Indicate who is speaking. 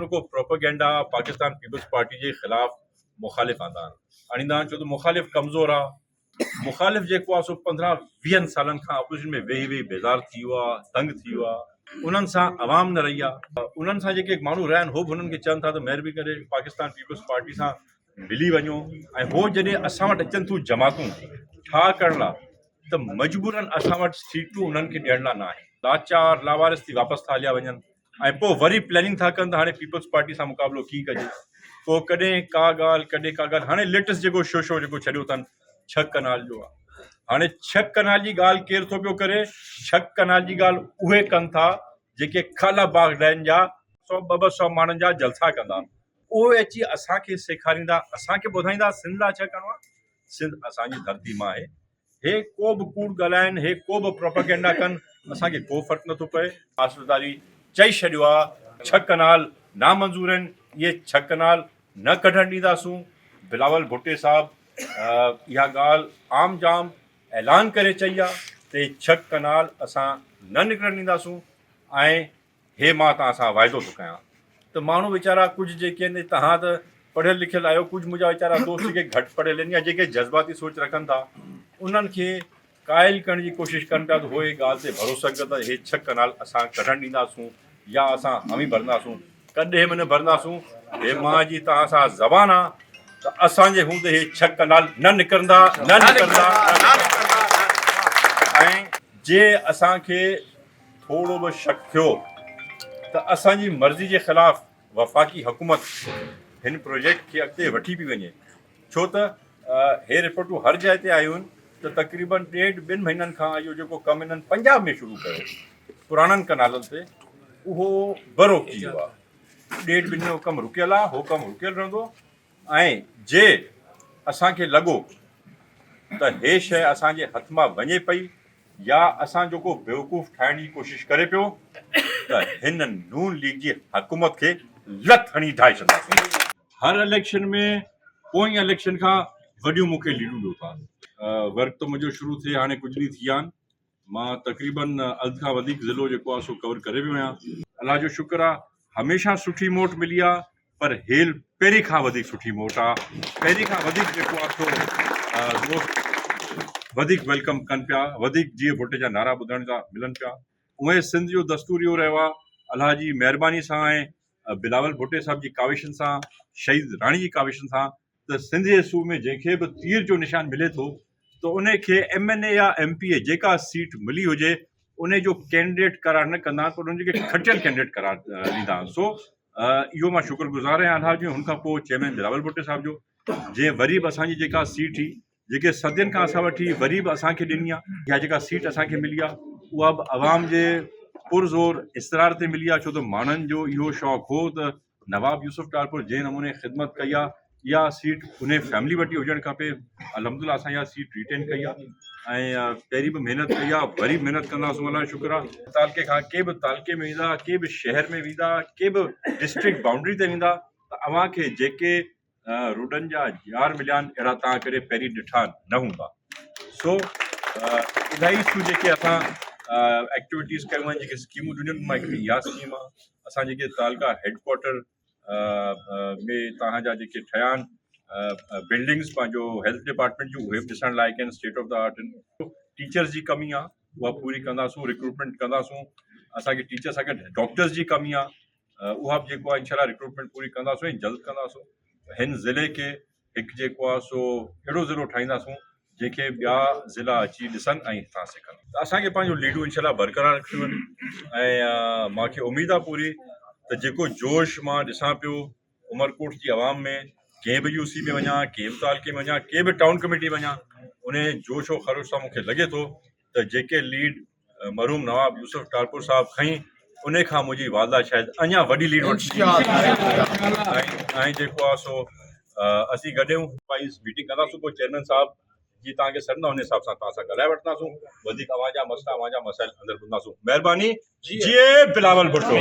Speaker 1: को propaganda Pakistan peoples party के खिलाफ मुखालिफ आंदा आणींदा छो तो मुखालिफ कमज़ोर आहे। मुखालिफ जेको आहे सो 15-20 सालनि खां अपोजिशन में वेही वेही बेज़ार थी वियो आहे, तंग थी वियो आहे। उन्हनि सां आवाम न रही आहे। उन्हनि सां जेके माण्हू रहिया आहिनि हो बि हुननि खे चवनि था त महिरबानी करे पाकिस्तान पीपल्स पार्टी सां मिली वञो। ऐं हो जॾहिं असां वटि अचनि थियूं जमातूं ठा करण लाइ त मजबूरन असां वटि सीटूं उन्हनि खे ॾियण लाइ न आहे। लाचार लावारिस थी वापसि था हलिया वञनि ऐं पोइ वरी प्लैनिंग था कनि त हाणे पीपल्स पार्टी सां मुक़ाबिलो कीअं कजे। पोइ कॾहिं का ॻाल्हि कॾहिं का ॻाल्हि। हाणे लेटेस्ट जेको शो जेको छॾियो अथनि 6 कनाल जो आहे। हाणे 6 कनाल जी ॻाल्हि केरु थो पियो करे? 6 कनाल जी ॻाल्हि उहे कनि था जेके खाला बाग डैम जा 100-200 माण्हुनि जा जलसा कंदा। उहे अची असांखे सेखारींदा, असांखे ॿुधाईंदा सिंध लाइ छा करिणो आहे। सिंध असांजी धरती मां आहे। हे को बि कूड़ ॻाल्हाइनि, हे को बि प्रोपेगेंडा कनि, असांखे को फ़र्क़ु नथो पए। आसुदारी चई छॾियो आहे 6 कनाल नामंज़ूर आहिनि, इहे 6 कनाल न कढणु ॾींदासूं। बिलावल भुट्टे साहब इहा ॻाल्हि आम जाम ऐलान करे चई आहे त 6 कनाल असां न निकिरणु ॾींदासूं। ऐं हे मां तव्हां सां वाइदो थो कयां त माण्हू वीचारा कुझु जेके आहिनि, तव्हां त पढ़ियल लिखियल आहियो, कुझु मुंहिंजा वीचारा दोस्त जेके घटि पढ़ियल आहिनि या जेके जज़्बाती सोच रखनि था, उन्हनि खे क़ाइल करण जी कोशिशि कनि था त उहे ॻाल्हि ते भरोसो कनि था हे 6 कनाल असां कढणु ॾींदासूं या असां हामी भरंदासूं। कॾहिं बि न भरंदासूं। हे मां जी तव्हां सां ज़बान आहे त असांजे हूंदे हे 6 कनाल न निकिरंदा, न निकिरंदा। ऐं जे असांखे थोरो बि शक थियो त असांजी मर्ज़ी जे ख़िलाफ़ वफ़ाक़ी हुकूमत हिन प्रोजेक्ट खे अॻिते वठी पई वञे। छो त हे रिपोर्टूं हर जाइ ते आयूं आहिनि त तक़रीबन 1.5-2 महीननि खां इहो जेको कमु हिननि पंजाब में शुरू कयो पुराणनि कनालनि ते, उहो बरोक़ थी वियो आहे। 1.5 महीने जो कमु रुकियल आहे, हो कमु रुकियल रहंदो। ऐं जे असांखे लॻो त हे शइ असांजे हथ मां वञे पई या असां जेको बेवकूफ़ ठाहिण जी कोशिशि करे पियो त हिन नून लीग जी हुकूमत खे लत हणी ढाए छॾंदासीं। हर इलेक्शन में पोइ इलेक्शन खां वॾियूं मूंखे लीडूं ॾियो था। वर्क त मुंहिंजो शुरू थिए हाणे कुझु ॾींहं थी विया आहिनि। मां तक़रीबन अधु खां वधीक ज़िलो जेको आहे सो कवर करे वियो आहियां। अलाह जो शुक्र आहे, हमेशह सुठी मोट मिली आहे, पर हेल पहिरीं खां वधीक सुठी मोट आहे। पहिरीं खां वधीक जेको आहे सो दोस्त वधीक वेलकम कनि पिया, वधीक जीअं भुट्टे जा नारा ॿुधण जा मिलनि पिया। उहे सिंध जो दस्तूर इहो रहियो आहे, अलाह जी महिरबानी सां ऐं बिलावल भुट्टे साहिब जी काविशनि सां, शहीद राणी जी काविशनि सां, त सिंध जे सूबे में जंहिंखे बि तीर जो निशान मिले थो त उन खे MNA या MPA जेका सीट मिली हुजे उन जो कैंडिडेट करार न कंदा, पर उनखे खटियल कैंडिडेट करार ॾींदा। सो इहो मां शुक्रगुज़ार आहियां अलाह जो। हुन खां पोइ चेयरमैन बिलावल भुट्टे साहिब जो, जीअं वरी बि असांजी जेका सीट हुई जेके सदियुनि खां असां वठी वरी बि असांखे ॾिनी आहे, या जेका सीट असांखे मिली आहे उहा बि आवाम जे पुरज़ोर इसरार ते मिली आहे। छो त माण्हुनि जो इहो शौक़ु हो त नवाब यूसुफ टारपुर जंहिं नमूने ख़िदमत कई आहे, इहा सीट उन फैमिली वटि हुजणु खपे। अल्हम्दुलिल्लाह असां इहा सीट रिटेन कई आहे ऐं पहिरीं बि महिनत कई आहे, वरी महिनत कंदासीं। अलाह जो शुक्र आहे, तालके खां के बि तालके में वेंदा, के बि शहर में वेंदा, के बि डिस्ट्रिक्ट बाउंड्री ते वेंदा त अव्हां खे जेके रोडनि जा यार मिलिया आहिनि अहिड़ा तव्हां करे पहिरीं ॾिठा न हूंदा। सो इलाही शयूं जेके असां एक्टिविटीज़ कयूं आहिनि, जेके स्कीमूं ॾिनियूं मां हिकिड़ी इहा स्कीम आहे। असां जेके तालका हेडक्वार्टर में तव्हांजा जेके ठहिया आहिनि बिल्डिंग्स पंहिंजो हेल्थ डिपार्टमेंट जूं, उहे बि ॾिसण लाइक़ु आहिनि, स्टेट ऑफ द आर्ट आहिनि। टीचर्स जी कमी आहे, उहा पूरी कंदासूं, रिक्रूटमेंट कंदासूं। असांखे टीचर सां गॾु डॉक्टर्स जी कमी आहे, उहा बि जेको आहे इंशाल्लाह रिक्रूटमेंट पूरी कंदासूं ऐं जल्द कंदासूं। हिन ज़िले खे हिकु जेको आहे सो अहिड़ो ज़िलो ठाहींदासूं जंहिंखे ॿिया ज़िला अची ॾिसनि ऐं हितां सिखनि। त असांखे पंहिंजो लीडूं इंशाल्लाह बरक़रार रखियूं आहिनि। ऐं मूंखे उमेदु आहे पूरी त जेको जोश मां ॾिसां पियो उमरकोट जी आवाम में, कंहिं बि UC में वञा, कंहिं बि तालके में वञा, कंहिं बि टाउन कमेटी वञा, उन जोश और ख़रोश सां मूंखे लॻे थो त जेके लीड मरहूम नवाब यूसुफ टारपुर साहिब खईं उन खां मुंहिंजी वादा शायदि अञा वॾी लीड वठी। ऐं जेको आहे सो असीं गॾियूं मीटिंग कंदासीं, पोइ चेयरमैन साहिब जी तव्हांखे सॾंदा, हुन हिसाब सां तव्हां सां ॻाल्हाए वठंदासूं, वधीक अवां जा मसइला अवां जा मसाइल अंदरि ॿुधंदासूं। महिरबानी। जी बिलावल भुट्टो।